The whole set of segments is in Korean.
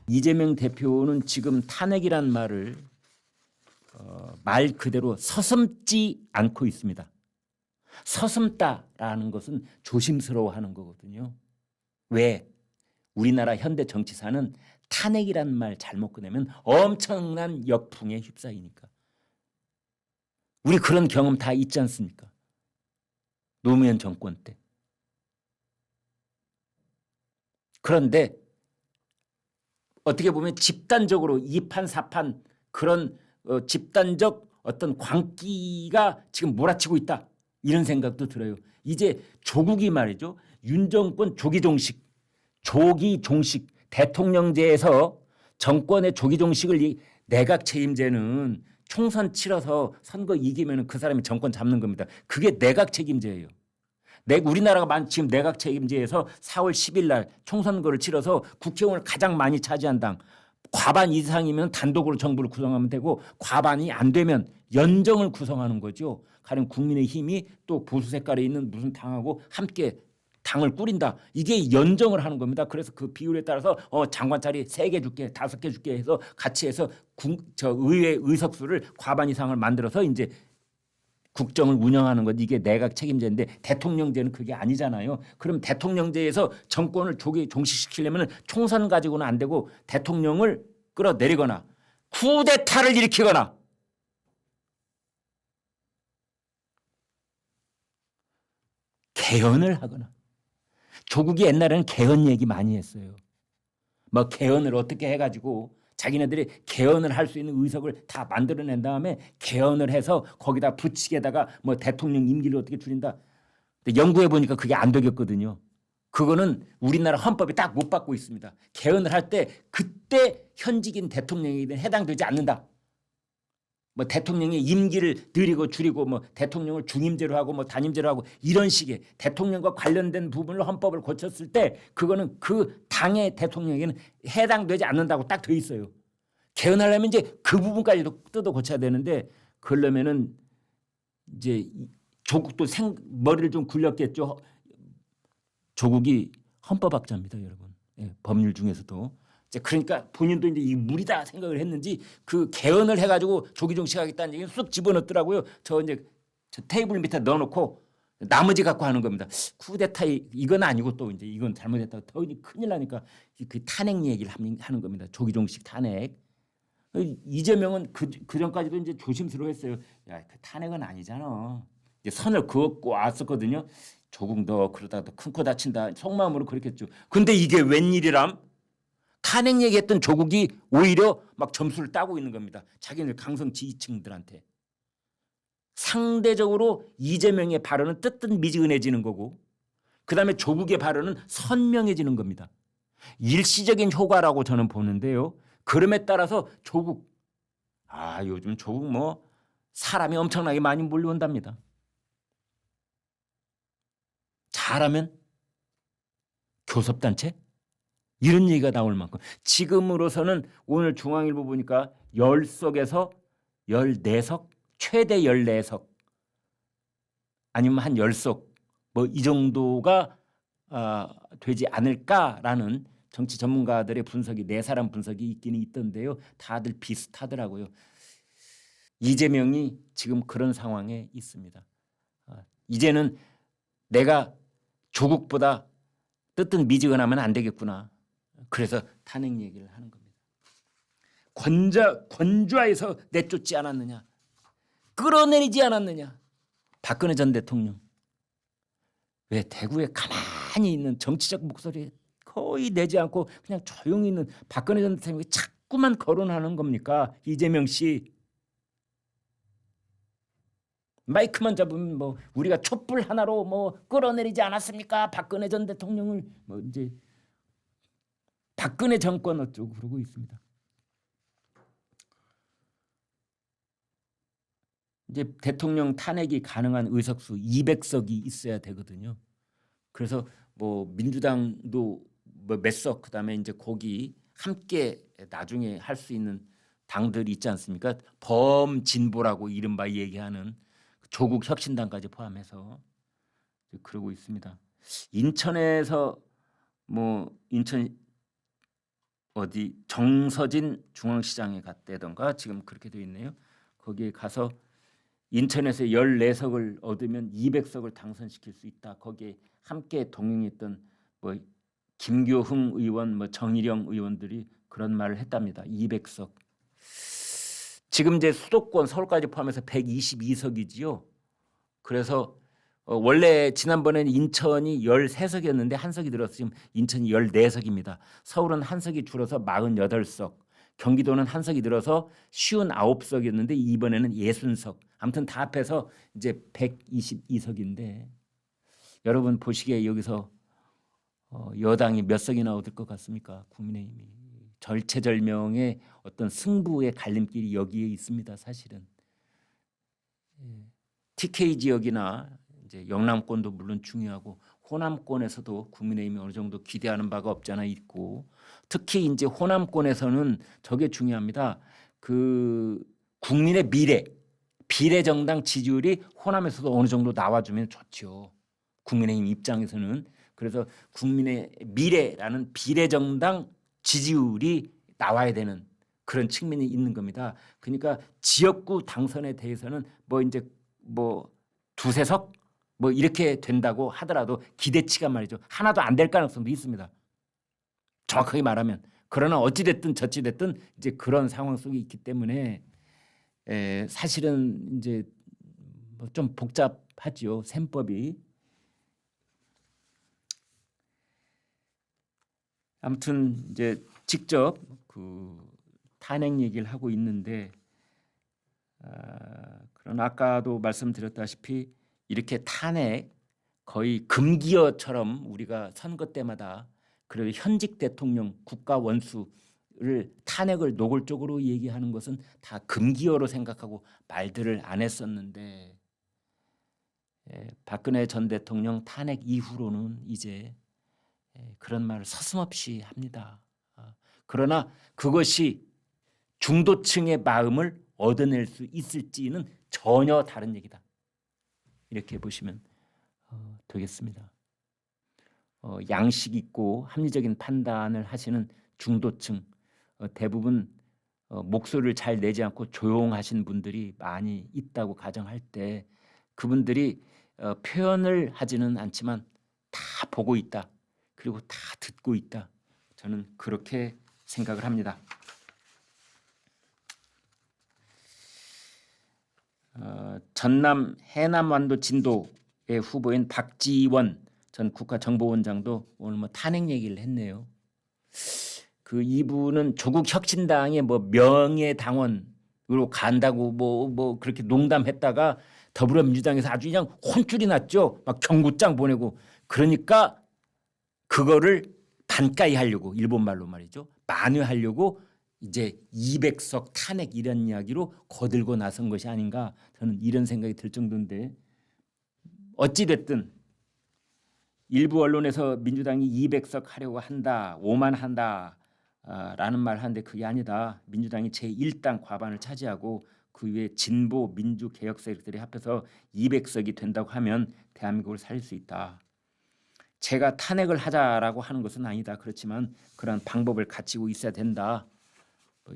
이재명 대표는 지금 탄핵이란 말을 말 그대로 서슴지 않고 있습니다. 서슴다라는 것은 조심스러워하는 거거든요. 왜? 우리나라 현대 정치사는 탄핵이란 말 잘못 꺼내면 엄청난 역풍에 휩싸이니까. 우리 그런 경험 다 있지 않습니까? 노무현 정권 때. 그런데 어떻게 보면 집단적으로 이판사판 그런 집단적 어떤 광기가 지금 몰아치고 있다. 이런 생각도 들어요. 이제 조국이 말이죠. 윤 정권 조기 종식 대통령제에서 정권의 조기 종식을 내각 책임제는 총선 치러서 선거 이기면 그 사람이 정권 잡는 겁니다. 그게 내각 책임제예요. 우리나라가 지금 내각 책임제에서 4월 10일 날 총선거를 치러서 국회의원을 가장 많이 차지한 당 과반 이상이면 단독으로 정부를 구성하면 되고 과반이 안 되면 연정을 구성하는 거죠. 가령 국민의힘이 또 보수 색깔에 있는 무슨 당하고 함께 당을 꾸린다. 이게 연정을 하는 겁니다. 그래서 그 비율에 따라서 장관 자리 3개 줄게, 5개 줄게 해서 같이 해서 의회 의석수를 과반 이상을 만들어서 이제 국정을 운영하는 것. 이게 내각 책임제인데 대통령제는 그게 아니잖아요. 그럼 대통령제에서 정권을 조기 종식시키려면 총선 가지고는 안 되고 대통령을 끌어내리거나 쿠데타를 일으키거나 개헌을 하거나. 조국이 옛날에는 개헌 얘기 많이 했어요. 뭐 개헌을 어떻게 해가지고 자기네들이 개헌을 할 수 있는 의석을 다 만들어낸 다음에 개헌을 해서 거기다 부칙에다가 뭐 대통령 임기를 어떻게 줄인다. 근데 연구해 보니까 그게 안 되겠거든요. 그거는 우리나라 헌법이 딱 못 받고 있습니다. 개헌을 할 때 그때 현직인 대통령에게는 해당되지 않는다. 뭐 대통령의 임기를 늘리고 줄이고 뭐 대통령을 중임제로 하고 뭐 단임제로 하고 이런 식의 대통령과 관련된 부분을 헌법을 고쳤을 때 그거는 그 당의 대통령에게는 해당되지 않는다고 딱 돼 있어요. 개헌하려면 이제 그 부분까지도 뜯어 고쳐야 되는데 그러려면은 이제 조국도 머리를 좀 굴렸겠죠. 조국이 헌법학자입니다, 여러분. 예, 법률 중에서도. 그러니까 본인도 이제 이 무리다 생각을 했는지 그 개헌을 해가지고 조기 종식하겠다는 얘기는 쑥 집어넣더라고요. 저 테이블 밑에 넣어놓고 나머지 갖고 하는 겁니다. 쿠데타 이건 아니고 또 이제 이건 잘못했다고 더 큰일 나니까 그 탄핵 얘기를 하는 겁니다. 조기 종식 탄핵. 이재명은 그 전까지도 이제 조심스러워했어요. 야, 그 탄핵은 아니잖아. 이제 선을 그었고 왔었거든요. 조국 너 그러다가 큰 코 다친다. 속마음으로 그렇겠죠. 근데 이게 웬일이람? 탄핵 얘기했던 조국이 오히려 막 점수를 따고 있는 겁니다. 자기네 강성 지지층들한테. 상대적으로 이재명의 발언은 뜨뜻미지근해지는 거고 그다음에 조국의 발언은 선명해지는 겁니다. 일시적인 효과라고 저는 보는데요. 그럼에 따라서 요즘 조국 뭐 사람이 엄청나게 많이 몰려온답니다. 잘하면 교섭단체? 이런 얘기가 나올 만큼 지금으로서는 오늘 중앙일보 보니까 10석에서 14석 최대 14석 아니면 한 10석 뭐 이 정도가 되지 않을까라는 정치 전문가들의 분석이 4사람 분석이 있기는 있던데요. 다들 비슷하더라고요. 이재명이 지금 그런 상황에 있습니다. 이제는 내가 조국보다 뜨뜻미지근하면 안 되겠구나. 그래서 탄핵 얘기를 하는 겁니다. 권좌에서 내쫓지 않았느냐. 끌어내리지 않았느냐. 박근혜 전 대통령. 왜 대구에 가만히 있는 정치적 목소리 거의 내지 않고 그냥 조용히 있는 박근혜 전 대통령이 자꾸만 거론하는 겁니까? 이재명 씨. 마이크만 잡으면 뭐 우리가 촛불 하나로 뭐 끌어내리지 않았습니까? 박근혜 전 대통령을 뭐 이제 박근혜 정권 어쩌고 그러고 있습니다. 이제 대통령 탄핵이 가능한 의석수 200석이 있어야 되거든요. 그래서 뭐 민주당도 뭐 몇 석 그다음에 이제 거기 함께 나중에 할 수 있는 당들이 있지 않습니까? 범진보라고 이른바 얘기하는 조국 혁신당까지 포함해서 그러고 있습니다. 인천에서 뭐 인천 어디 정서진 중앙시장에 갔다던가 지금 그렇게 되어 있네요. 거기에 가서 인천에서 14석을 얻으면 200석을 당선시킬 수 있다. 거기에 함께 동행했던 뭐 김교흥 의원, 뭐 정일영 의원들이 그런 말을 했답니다. 200석. 지금 이제 수도권 서울까지 포함해서 122석이지요. 그래서 원래 지난번에는 인천이 13석이었는데 한 석이 들어서 지금 인천이 14석입니다. 서울은 한 석이 줄어서 48석, 경기도는 한 석이 늘어서 59석이었는데 이번에는 60석. 아무튼 다 합해서 이제 122석인데 여러분 보시기에 여기서 여당이 몇 석이나 얻을 것 같습니까? 국민의힘이 절체절명의 어떤 승부의 갈림길이 여기에 있습니다. 사실은 TK 지역이나 이제 영남권도 물론 중요하고 호남권에서도 국민의힘이 어느 정도 기대하는 바가 없지 않아 있고 특히 이제 호남권에서는 저게 중요합니다. 그 국민의 미래, 비례정당 지지율이 호남에서도 어느 정도 나와주면 좋죠. 국민의힘 입장에서는 그래서 국민의 미래라는 비례정당 지지율이 나와야 되는 그런 측면이 있는 겁니다. 그러니까 지역구 당선에 대해서는 뭐 이제 뭐 두세 석 뭐 이렇게 된다고 하더라도 기대치가 말이죠. 하나도 안 될 가능성도 있습니다. 정확하게 말하면. 그러나 어찌 됐든 저찌 됐든 이제 그런 상황 속에 있기 때문에 사실은 이제 뭐 좀 복잡하죠. 셈법이. 아무튼 이제 직접 그 탄핵 얘기를 하고 있는데 그런 아까도 말씀드렸다시피 이렇게 탄핵 거의 금기어처럼 우리가 선거 때마다 그래도 현직 대통령 국가 원수를 탄핵을 노골적으로 얘기하는 것은 다 금기어로 생각하고 말들을 안 했었는데 박근혜 전 대통령 탄핵 이후로는 이제 그런 말을 서슴없이 합니다. 그러나 그것이 중도층의 마음을 얻어낼 수 있을지는 전혀 다른 얘기다. 이렇게 보시면 되겠습니다. 양식 있고 합리적인 판단을 하시는 중도층 대부분 목소리를 잘 내지 않고 조용하신 분들이 많이 있다고 가정할 때 그분들이 표현을 하지는 않지만 다 보고 있다. 그리고 다 듣고 있다. 저는 그렇게 생각을 합니다. 전남 해남완도 진도의 후보인 박지원 전 국가정보원장도 오늘 뭐 탄핵 얘기를 했네요. 그 이분은 조국 혁신당의 뭐 명예당원으로 간다고 뭐 그렇게 농담했다가 더불어민주당에서 아주 그냥 혼쭐이 났죠. 막 경고장 보내고 그러니까 그거를 반가이 하려고 일본 말로 말이죠. 만회하려고 이제 200석 탄핵 이런 이야기로 거들고 나선 것이 아닌가 저는 이런 생각이 들 정도인데 어찌 됐든 일부 언론에서 민주당이 200석 하려고 한다, 오만한다 라는 말 하는데 그게 아니다. 민주당이 제1당 과반을 차지하고 그 위에 진보 민주 개혁 세력들이 합해서 200석이 된다고 하면 대한민국을 살릴 수 있다. 제가 탄핵을 하자라고 하는 것은 아니다. 그렇지만 그런 방법을 갖추고 있어야 된다.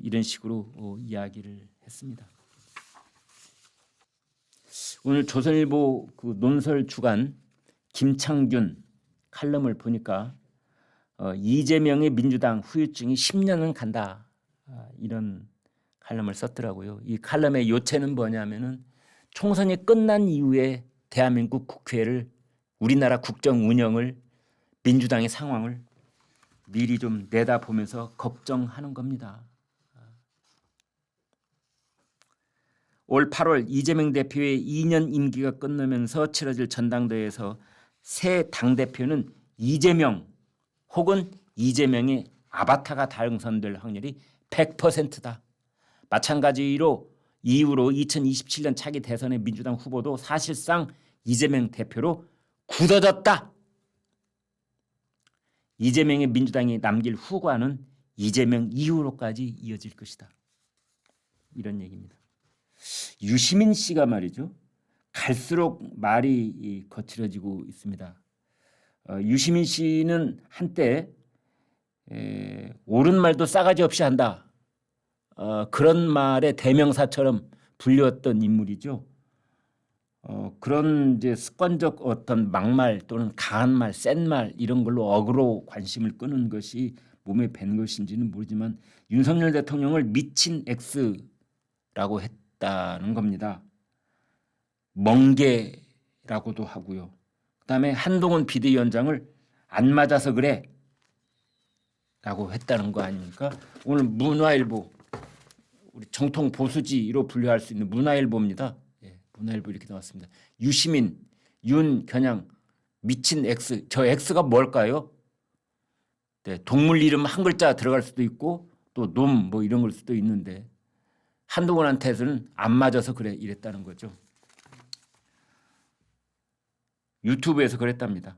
이런 식으로 이야기를 했습니다. 오늘 조선일보 그 논설 주간 김창균 칼럼을 보니까 이재명의 민주당 후유증이 10년은 간다. 이런 칼럼을 썼더라고요. 이 칼럼의 요체는 뭐냐면은 총선이 끝난 이후에 대한민국 국회를 우리나라 국정 운영을 민주당의 상황을 미리 좀 내다보면서 걱정하는 겁니다. 올 8월 이재명 대표의 2년 임기가 끝나면서 치러질 전당대회에서 새 당대표는 이재명 혹은 이재명의 아바타가 당선될 확률이 100%다. 마찬가지로 이후로 2027년 차기 대선의 민주당 후보도 사실상 이재명 대표로 굳어졌다. 이재명의 민주당이 남길 후과는 이재명 이후로까지 이어질 것이다. 이런 얘기입니다. 유시민 씨가 말이죠. 갈수록 말이 거칠어지고 있습니다. 유시민 씨는 한때 옳은 말도 싸가지 없이 한다. 그런 말의 대명사처럼 불렸던 인물이죠. 그런 이제 습관적 어떤 막말 또는 강한 말, 센 말 이런 걸로 억으로 관심을 끄는 것이 몸에 밴 것인지는 모르지만 윤석열 대통령을 미친 X라고 했다는 겁니다. 멍게라고도 하고요. 그다음에 한동훈 비대위원장을 안 맞아서 그래 라고 했다는 거 아닙니까? 오늘 문화일보 우리 정통 보수지로 분류할 수 있는 문화일보입니다. 예, 문화일보 이렇게 나왔습니다. 유시민, 윤겨냥 미친 X. 저 X가 뭘까요? 네, 동물 이름 한 글자 들어갈 수도 있고 또 놈 뭐 이런 걸 수도 있는데 한동훈한테는 안 맞아서 그래 이랬다는 거죠. 유튜브에서 그랬답니다.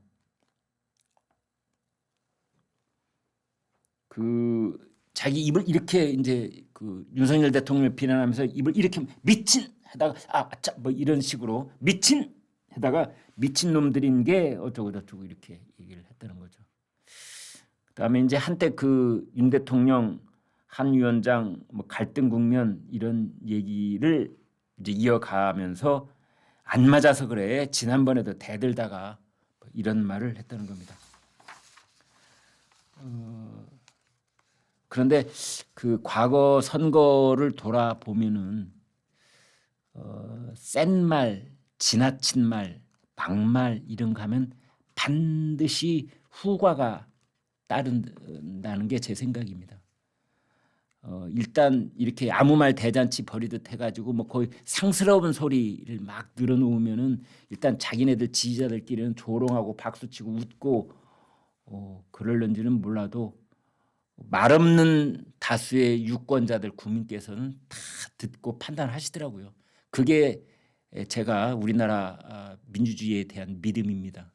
자기 입을 이렇게 이제 그 윤석열 대통령을 비난하면서 입을 이렇게 미친 해다가 아차 뭐 이런 식으로 미친 해다가 미친 놈들인 게 어쩌고 저쩌고 이렇게 얘기를 했다는 거죠. 그다음에 이제 한때 그 윤 대통령 한 위원장 뭐 갈등 국면 이런 얘기를 이제 이어가면서 안 맞아서 그래 지난번에도 대들다가 뭐 이런 말을 했다는 겁니다. 그런데 그 과거 선거를 돌아보면은 센 말, 지나친 말, 막말 이런 거 하면 반드시 후과가 따른다는 게 제 생각입니다. 일단 이렇게 아무 말 대잔치 벌이듯 해가지고 뭐 거의 상스러운 소리를 막 늘어놓으면은 일단 자기네들 지지자들끼리는 조롱하고 박수치고 웃고 그럴는지는 몰라도 말 없는 다수의 유권자들 국민께서는 다 듣고 판단하시더라고요. 그게 제가 우리나라 민주주의에 대한 믿음입니다.